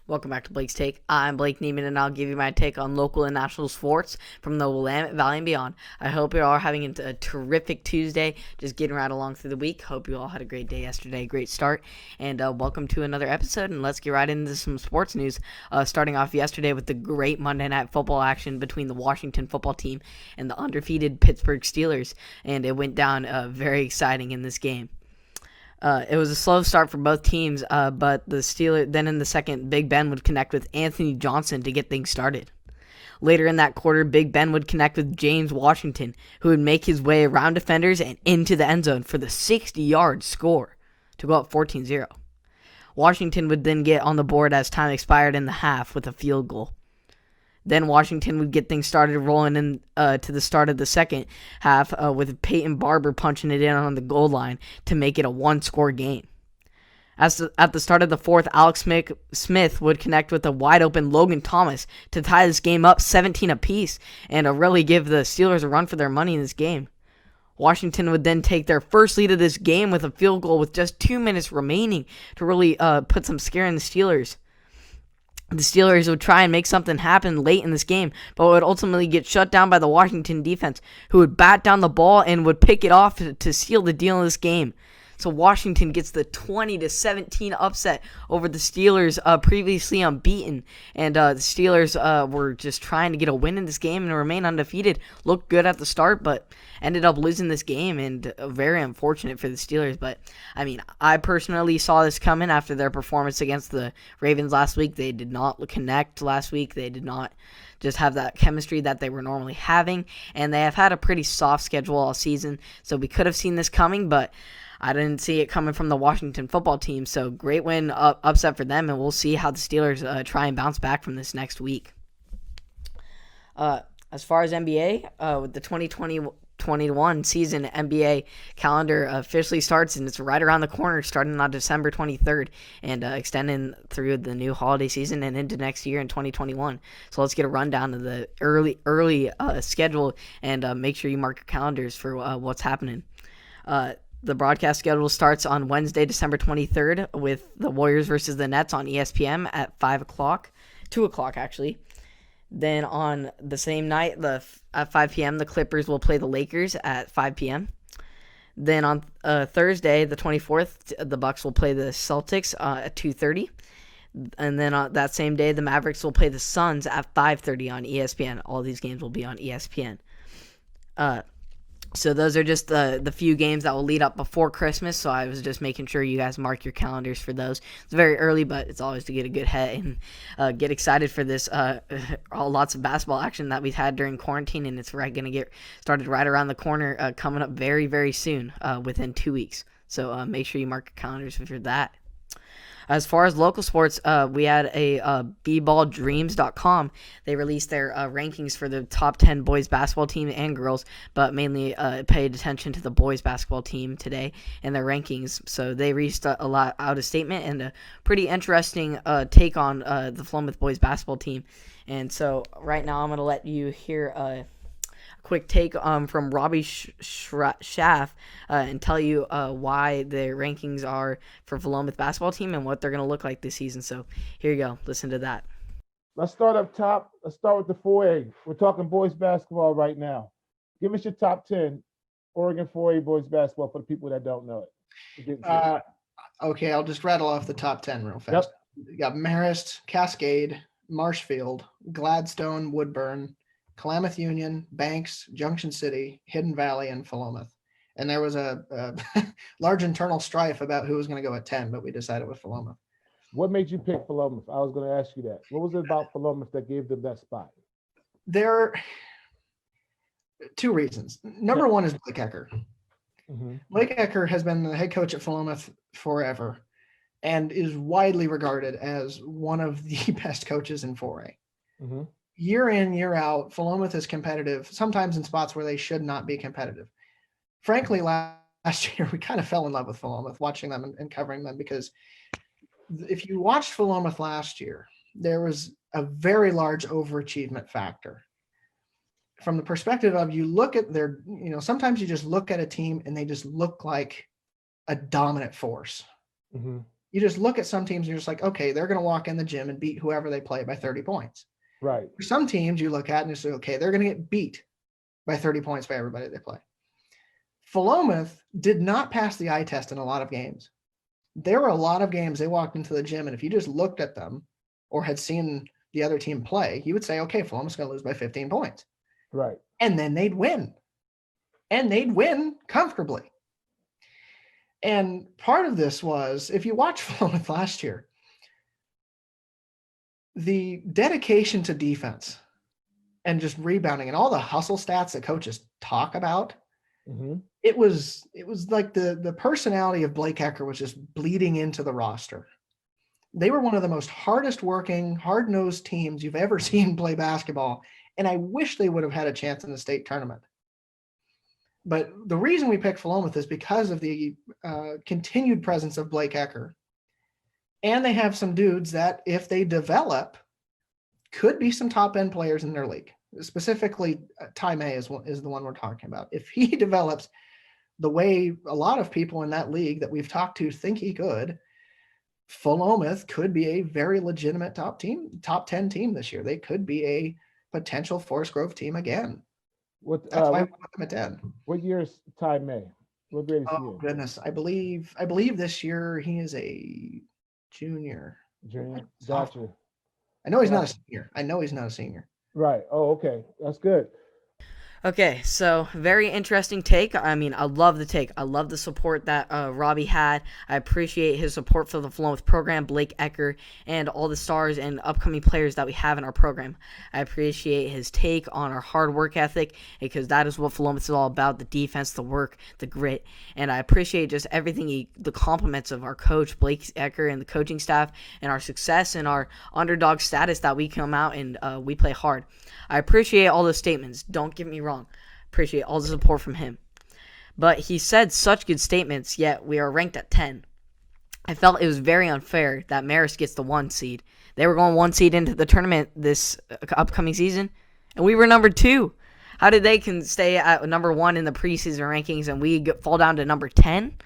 Welcome back to Blake's Take. I'm Blake Neiman, and I'll give you my take on local and national sports from the Willamette Valley and beyond. I hope you all are having a terrific Tuesday, just getting right along through the week. Hope you all had a great day yesterday, great start, and welcome to another episode, and let's get right into some sports news, starting off yesterday with the great Monday Night Football action between the Washington football team and the undefeated Pittsburgh Steelers, and it went down very exciting in this game. It was a slow start for both teams, but the Steelers then in the second, Big Ben would connect with Anthony Johnson to get things started. Later in that quarter, Big Ben would connect with James Washington, who would make his way around defenders and into the end zone for the 60-yard score to go up 14-0. Washington would then get on the board as time expired in the half with a field goal. Then Washington would get things started rolling in to the start of the second half with Peyton Barber punching it in on the goal line to make it a one-score game. At the start of the fourth, Alex Smith would connect with a wide-open Logan Thomas to tie this game up 17 apiece and really give the Steelers a run for their money in this game. Washington would then take their first lead of this game with a field goal with just 2 minutes remaining to really put some scare in the Steelers. The Steelers would try and make something happen late in this game, but would ultimately get shut down by the Washington defense, who would bat down the ball and would pick it off to seal the deal in this game. So Washington gets the 20-17 upset over the Steelers, previously unbeaten, and the Steelers were just trying to get a win in this game and remain undefeated. Looked good at the start, but ended up losing this game, and very unfortunate for the Steelers. But I mean, I personally saw this coming after their performance against the Ravens last week. They did not connect last week. They did not just have that chemistry that they were normally having, and they have had a pretty soft schedule all season. So we could have seen this coming, but I didn't see it coming from the Washington football team, so great win, upset for them, and we'll see how the Steelers try and bounce back from this next week. As far as NBA, with the 2020-21 season, NBA calendar officially starts, and it's right around the corner, starting on December 23rd, and extending through the new holiday season and into next year in 2021. So let's get a rundown of the early schedule, and make sure you mark your calendars for what's happening. The broadcast schedule starts on Wednesday, December 23rd, with the Warriors versus the Nets on ESPN at 5 o'clock, 2 o'clock actually. Then on the same night, at 5 p.m., the Clippers will play the Lakers at 5 p.m. Then on Thursday, the 24th, the Bucks will play the Celtics at 2:30. And then on that same day, the Mavericks will play the Suns at 5:30 on ESPN. All these games will be on ESPN. So those are just the few games that will lead up before Christmas, so I was just making sure you guys mark your calendars for those. It's very early, but it's always to get a good head and get excited for this lots of basketball action that we've had during quarantine, and it's going to get started right around the corner, coming up very, very soon, within 2 weeks. So make sure you mark your calendars for that. As far as local sports, we had a bballdreams.com. They released their rankings for the top 10 boys basketball team and girls, but mainly paid attention to the boys basketball team today and their rankings. So they released a lot out of statement and a pretty interesting take on the Philomath boys basketball team. And so right now I'm going to let you hear quick take from Robbie Schaff and tell you why the rankings are for Willamette basketball team and what they're going to look like this season. So here you go. Listen to that. Let's start up top. Let's start with the 4A. We're talking boys basketball right now. Give us your top 10 Oregon 4A boys basketball for the people that don't know it. Okay, I'll just rattle off the top 10 real fast. Yep. You got Marist, Cascade, Marshfield, Gladstone, Woodburn, Klamath Union, Banks, Junction City, Hidden Valley, and Philomath. And there was a large internal strife about who was going to go at 10, but we decided with Philomath. What made you pick Philomath? I was going to ask you that. What was it about Philomath that gave them that spot? There are 2 reasons. Number one is Blake Ecker. Mm-hmm. Blake Ecker has been the head coach at Philomath forever and is widely regarded as one of the best coaches in 4A. Mm-hmm. Year in, year out, Philomath is competitive, sometimes in spots where they should not be competitive. Frankly, last year, we kind of fell in love with Philomath, watching them and covering them, because if you watched Philomath last year, there was a very large overachievement factor. From the perspective of you look at their, sometimes you just look at a team and they just look like a dominant force. Mm-hmm. You just look at some teams and you're just like, okay, they're going to walk in the gym and beat whoever they play by 30 points. Right. For some teams you look at and you say, okay, they're going to get beat by 30 points by everybody they play. Philomath did not pass the eye test in a lot of games. There were a lot of games they walked into the gym, and if you just looked at them or had seen the other team play, you would say, okay, Philomath's going to lose by 15 points. Right. And then they'd win. And they'd win comfortably. And part of this was, if you watch Philomath last year, the dedication to defense and just rebounding and all the hustle stats that coaches talk about, it was like the personality of Blake Ecker was just bleeding into the roster. They were one of the most hardest working, hard-nosed teams you've ever seen play basketball, and I wish they would have had a chance in the state tournament. But the reason we picked Philomath is because of the continued presence of Blake Ecker. And they have some dudes that, if they develop, could be some top-end players in their league. Specifically, Ty May is the one we're talking about. If he develops the way a lot of people in that league that we've talked to think he could, Philomath could be a very legitimate top 10 team this year. They could be a potential Forest Grove team again. That's why I put them at 10. What year is Ty May? What grade is he in? Goodness, I believe this year he is a junior. Junior. Gotcha. I know he's not a senior. Right. Oh, okay. That's good. Okay, so very interesting take. I mean, I love the take. I love the support that Robbie had. I appreciate his support for the Philomath program, Blake Ecker, and all the stars and upcoming players that we have in our program. I appreciate his take on our hard work ethic, because that is what Philomath is all about, the defense, the work, the grit. And I appreciate just everything, the compliments of our coach, Blake Ecker, and the coaching staff, and our success and our underdog status that we come out and we play hard. I appreciate all those statements. Don't get me wrong. Appreciate all the support from him. But he said such good statements, yet we are ranked at 10. I felt it was very unfair that Marist gets the 1 seed. They were going 1 seed into the tournament this upcoming season, and we were number 2. How did they can stay at number 1 in the preseason rankings and we fall down to number 10?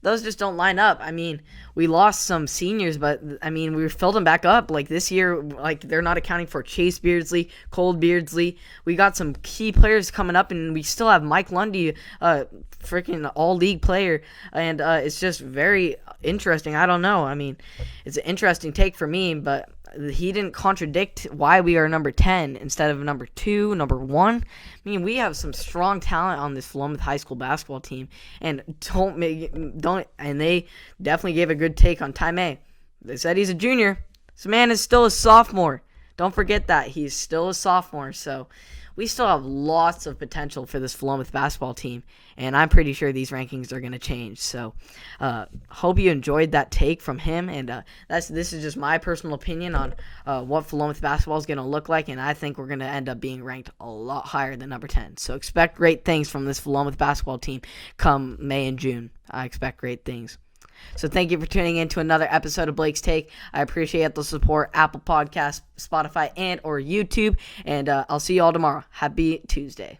Those just don't line up. I mean, we lost some seniors, but I mean, we filled them back up. Like this year, like they're not accounting for Chase Beardsley, Cole Beardsley. We got some key players coming up, and we still have Mike Lundy, freaking all-league player, and it's just very interesting. I don't know. I mean, it's an interesting take for me, but he didn't contradict why we are number 10 instead of number 2, number 1. I mean, we have some strong talent on this Philomath High School basketball team, and and they definitely gave a good take on Ty May. They said he's a junior. This man is still a sophomore. Don't forget that. He's still a sophomore, so we still have lots of potential for this Philomath basketball team, and I'm pretty sure these rankings are going to change. So hope you enjoyed that take from him, and this is just my personal opinion on what Philomath basketball is going to look like, and I think we're going to end up being ranked a lot higher than number 10. So expect great things from this Philomath basketball team come May and June. I expect great things. So thank you for tuning in to another episode of Blake's Take. I appreciate the support, Apple Podcasts, Spotify, and or YouTube. And I'll see you all tomorrow. Happy Tuesday.